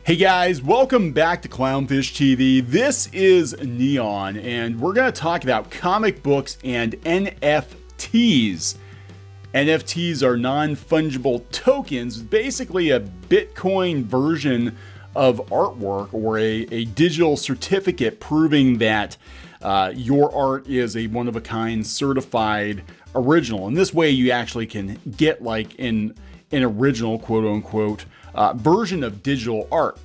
Hey guys, welcome back to Clownfish TV. This is Kneon, and we're going to talk about comic books and NFTs. NFTs are non-fungible tokens, basically a Bitcoin version of artwork or a digital certificate proving that your art is a one-of-a-kind certified original. And this way you actually can get like an original quote-unquote version of digital art,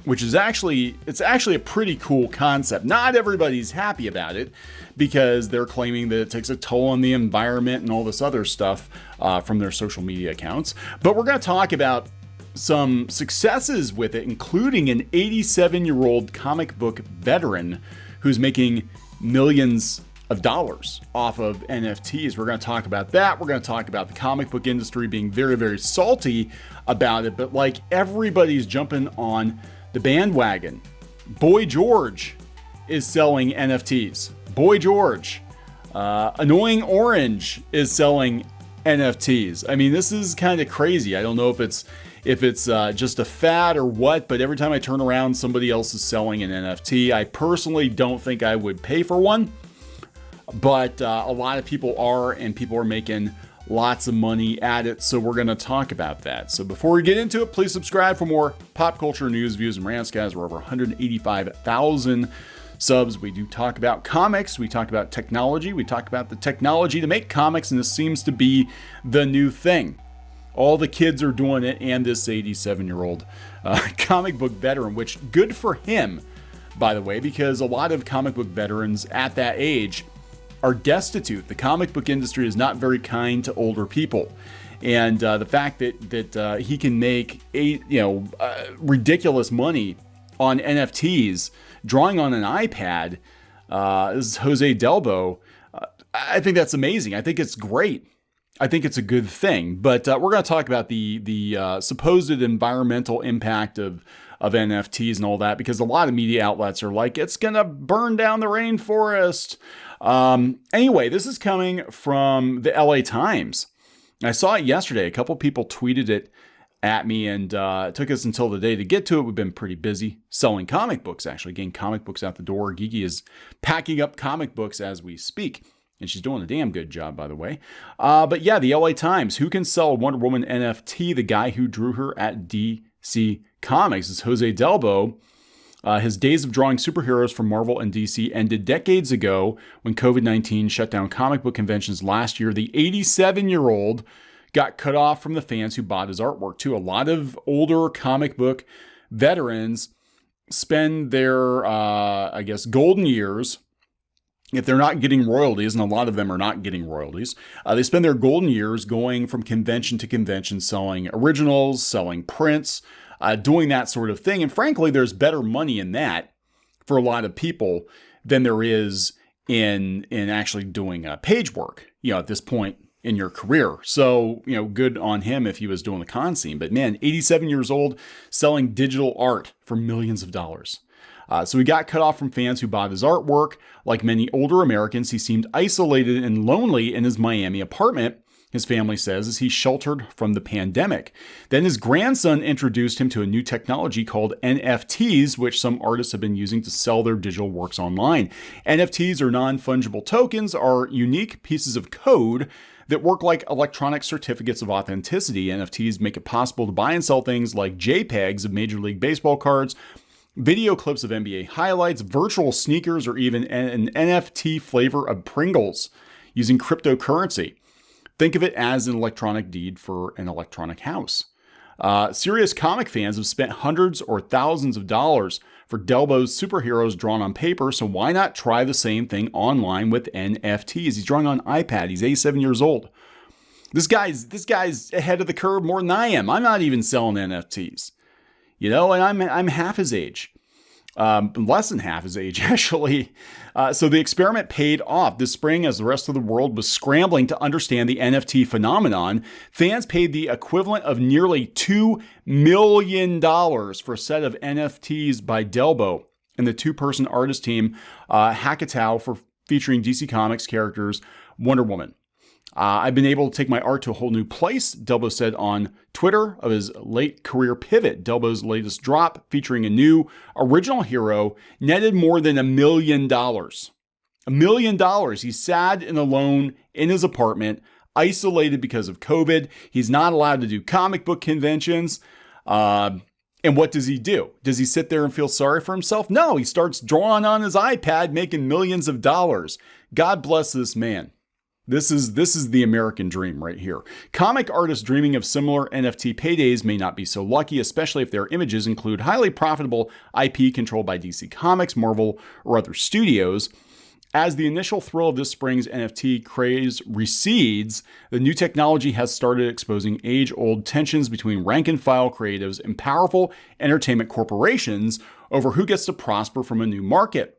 which is actually a pretty cool concept. Not everybody's happy about it because they're claiming that it takes a toll on the environment and all this other stuff from their social media accounts. But we're going to talk about some successes with it, including an 87-year-old comic book veteran who's making millions of dollars off of NFTs. We're going to talk about that. We're going to talk about the comic book industry being very, very salty about it. But like everybody's jumping on the bandwagon. Boy George is selling NFTs. Boy George. Annoying Orange is selling NFTs. I mean, this is kind of crazy. I don't know if it's just a fad or what, but every time I turn around, somebody else is selling an NFT. I personally don't think I would pay for one. But a lot of people are, and people are making lots of money at it. So we're going to talk about that. So before we get into it, please subscribe for more pop culture news, views, and rants, guys. We're over 185,000 subs. We do talk about comics. We talk about technology. We talk about the technology to make comics, and this seems to be the new thing. All the kids are doing it, and this 87-year-old comic book veteran, which good for him, by the way, because a lot of comic book veterans at that age are destitute. The comic book industry is not very kind to older people, and the fact that he can make ridiculous money on NFTs, drawing on an iPad, this is José Delbo. I think that's amazing. I think it's great. I think it's a good thing. But we're going to talk about the supposed environmental impact of NFTs and all that, because a lot of media outlets are like, it's going to burn down the rainforest. Anyway, this is coming from the LA Times. I saw it yesterday. A couple people tweeted it at me, and it took us until the day to get to it. We've been pretty busy selling comic books, actually, getting comic books out the door. Geeky is packing up comic books as we speak, and she's doing a damn good job, by the way. But yeah, the LA Times. Who can sell a Wonder Woman NFT? The guy who drew her at DC Comics is José Delbo. His days of drawing superheroes from Marvel and DC ended decades ago when COVID-19 shut down comic book conventions last year. The 87-year-old got cut off from the fans who bought his artwork, too. A lot of older comic book veterans spend their, golden years, if they're not getting royalties, and a lot of them are not getting royalties, they spend their golden years going from convention to convention, selling originals, selling prints, doing that sort of thing. And frankly, there's better money in that for a lot of people than there is in actually doing page work, at this point in your career. So, good on him if he was doing the con scene. But man, 87 years old, selling digital art for millions of dollars. So he got cut off from fans who bought his artwork. Like many older Americans, he seemed isolated and lonely in his Miami apartment, his family says, as he sheltered from the pandemic. Then his grandson introduced him to a new technology called NFTs, which some artists have been using to sell their digital works online. NFTs, or non-fungible tokens, are unique pieces of code that work like electronic certificates of authenticity. NFTs make it possible to buy and sell things like JPEGs of Major League Baseball cards, video clips of NBA highlights, virtual sneakers, or even an NFT flavor of Pringles using cryptocurrency. Think of it as an electronic deed for an electronic house. Serious comic fans have spent hundreds or thousands of dollars for Delbo's superheroes drawn on paper, so why not try the same thing online with NFTs? He's drawing on iPad. He's 87 years old. This guy's ahead of the curve more than I am. I'm not even selling NFTs, and I'm half his age. Less than half his age, actually. So the experiment paid off. This spring, as the rest of the world was scrambling to understand the NFT phenomenon, fans paid the equivalent of nearly $2 million for a set of NFTs by Delbo and the two-person artist team, Hackatow, for featuring DC Comics characters Wonder Woman. I've been able to take my art to a whole new place, Delbo said on Twitter of his late career pivot. Delbo's latest drop, featuring a new original hero, netted more than $1 million. $1 million. He's sad and alone in his apartment, isolated because of COVID. He's not allowed to do comic book conventions. And what does he do? Does he sit there and feel sorry for himself? No, he starts drawing on his iPad, making millions of dollars. God bless this man. This is the American dream right here. Comic artists dreaming of similar NFT paydays may not be so lucky, especially if their images include highly profitable IP controlled by DC Comics, Marvel, or other studios. As the initial thrill of this spring's NFT craze recedes, the new technology has started exposing age-old tensions between rank-and-file creatives and powerful entertainment corporations over who gets to prosper from a new market.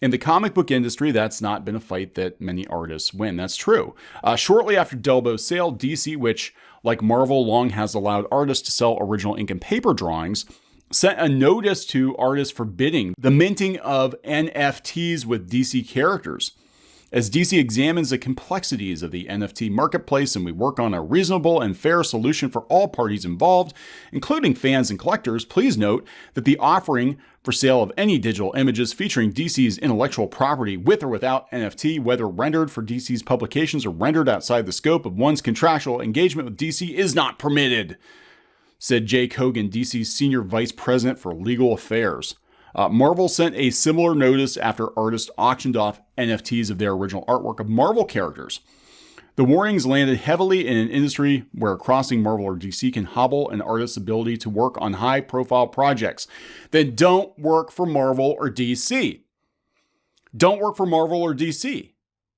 In the comic book industry, that's not been a fight that many artists win. That's true. Shortly after Delbo's sale, DC, which, like Marvel, long has allowed artists to sell original ink and paper drawings, sent a notice to artists forbidding the minting of NFTs with DC characters. As DC examines the complexities of the NFT marketplace and we work on a reasonable and fair solution for all parties involved, including fans and collectors, please note that the offering for sale of any digital images featuring DC's intellectual property with or without NFT, whether rendered for DC's publications or rendered outside the scope of one's contractual engagement with DC, is not permitted, said Jake Hogan, DC's senior vice president for legal affairs. Marvel sent a similar notice after artists auctioned off NFTs of their original artwork of Marvel characters. The warnings landed heavily in an industry where crossing Marvel or DC can hobble an artist's ability to work on high-profile projects that don't work for Marvel or DC. Don't work for Marvel or DC.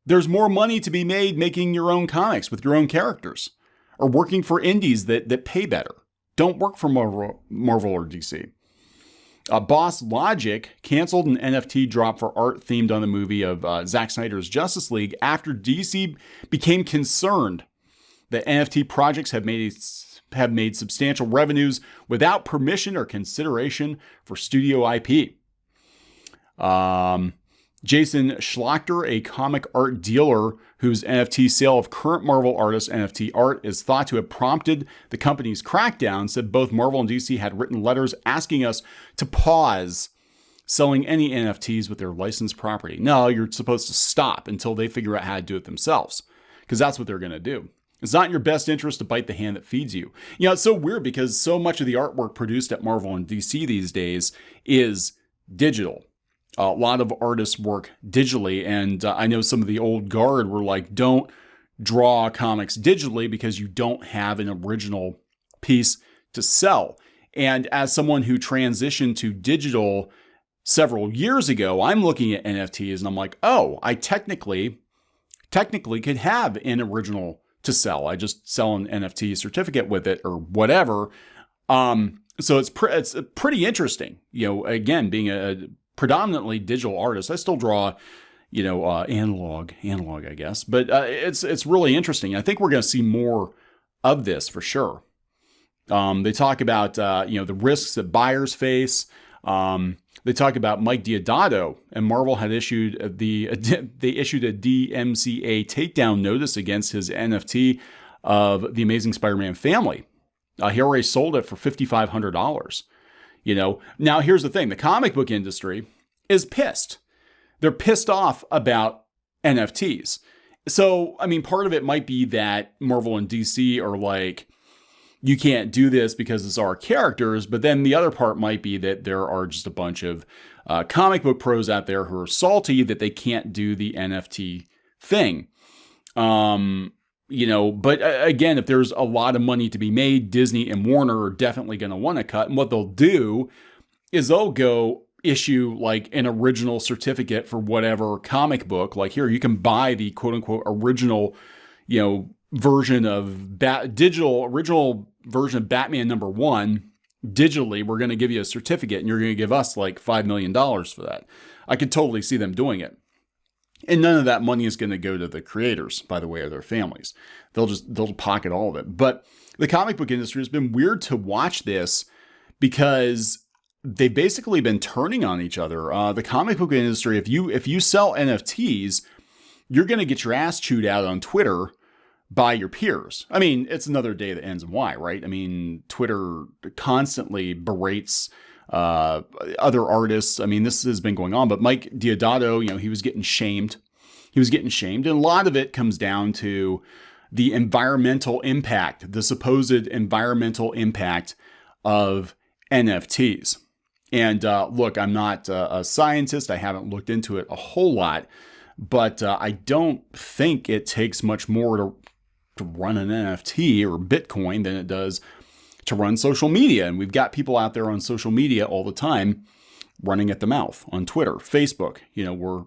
There's more money to be made making your own comics with your own characters, or working for indies that pay better. Don't work for Marvel or DC. Boss Logic canceled an NFT drop for art themed on the movie of Zack Snyder's Justice League after DC became concerned that NFT projects have made substantial revenues without permission or consideration for studio IP. Jason Schlachter, a comic art dealer whose NFT sale of current Marvel artists' NFT art is thought to have prompted the company's crackdown, said both Marvel and DC had written letters asking us to pause selling any NFTs with their licensed property. No, you're supposed to stop until they figure out how to do it themselves, because that's what they're going to do. It's not in your best interest to bite the hand that feeds you. You know, it's so weird because so much of the artwork produced at Marvel and DC these days is digital. A lot of artists work digitally, and I know some of the old guard were like, don't draw comics digitally because you don't have an original piece to sell. And as someone who transitioned to digital several years ago, I'm looking at NFTs and I'm like, oh, I technically could have an original to sell. I just sell an NFT certificate with it or whatever. So it's pretty interesting. You know, again, being a predominantly digital artist, I still draw, analog, I guess. But it's really interesting. I think we're going to see more of this for sure. They talk about the risks that buyers face. They talk about Mike Deodato, and Marvel had issued a DMCA takedown notice against his NFT of the Amazing Spider-Man family. He already sold it for $5,500. Now here's the thing. The comic book industry is pissed. They're pissed off about NFTs. So, I mean, part of it might be that Marvel and DC are like, you can't do this because it's our characters. But then the other part might be that there are just a bunch of comic book pros out there who are salty that they can't do the NFT thing. But again, if there's a lot of money to be made, Disney and Warner are definitely going to want to cut. And what they'll do is they'll go issue like an original certificate for whatever comic book. Like here, you can buy the quote unquote original, version of original version of Batman #1 digitally. We're going to give you a certificate and you're going to give us like $5 million for that. I could totally see them doing it. And none of that money is going to go to the creators, by the way, or their families. They'll pocket all of it. But the comic book industry has been weird to watch this because they've basically been turning on each other. The comic book industry, if you sell NFTs, you're going to get your ass chewed out on Twitter by your peers. I mean, it's another day that ends in Y, right? I mean, Twitter constantly berates other artists. I mean, this has been going on, but Mike Diodato, he was getting shamed. And a lot of it comes down to the environmental impact, the supposed environmental impact of NFTs. And look, I'm not a scientist. I haven't looked into it a whole lot, but I don't think it takes much more to run an NFT or Bitcoin than it does to run social media. And we've got people out there on social media all the time running at the mouth on Twitter, Facebook,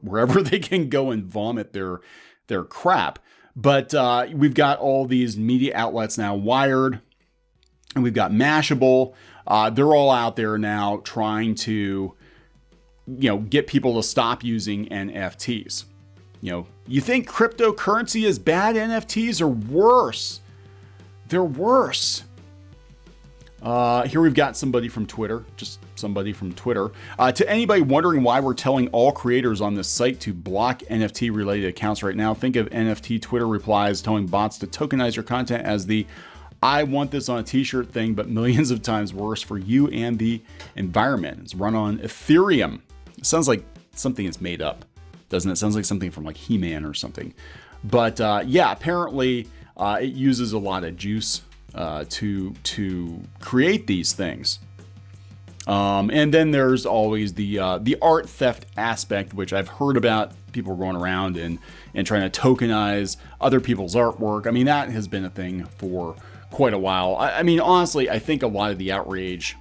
wherever they can go and vomit their crap. But we've got all these media outlets now, Wired, and we've got Mashable. They're all out there now trying to, get people to stop using NFTs. You think cryptocurrency is bad? NFTs are worse. They're worse. Here we've got somebody from Twitter, to anybody wondering why we're telling all creators on this site to block NFT related accounts right now, think of NFT Twitter replies telling bots to tokenize your content as the I want this on a t-shirt thing, but millions of times worse for you and the environment. It's run on Ethereum. It sounds like something is made up, doesn't it? It sounds like something from like He-Man or something. But apparently it uses a lot of juice to create these things. And then there's always the art theft aspect, which I've heard about people going around and trying to tokenize other people's artwork. I mean, that has been a thing for quite a while. I mean, honestly, I think a lot of the outrage,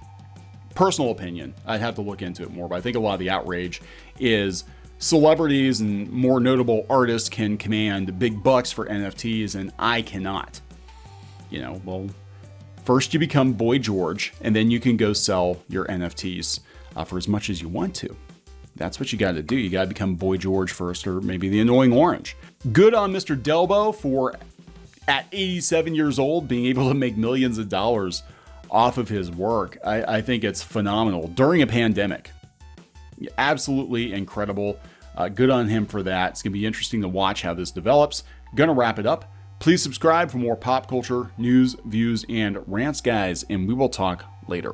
personal opinion, I'd have to look into it more, but I think a lot of the outrage is celebrities and more notable artists can command big bucks for NFTs and I cannot. Well, first you become Boy George, and then you can go sell your NFTs for as much as you want to. That's what you got to do. You got to become Boy George first, or maybe the Annoying Orange. Good on Mr. Delbo for, at 87 years old, being able to make millions of dollars off of his work. I think it's phenomenal during a pandemic. Absolutely incredible. Good on him for that. It's going to be interesting to watch how this develops. Gonna wrap it up. Please subscribe for more pop culture, news, views, and rants, guys, and we will talk later.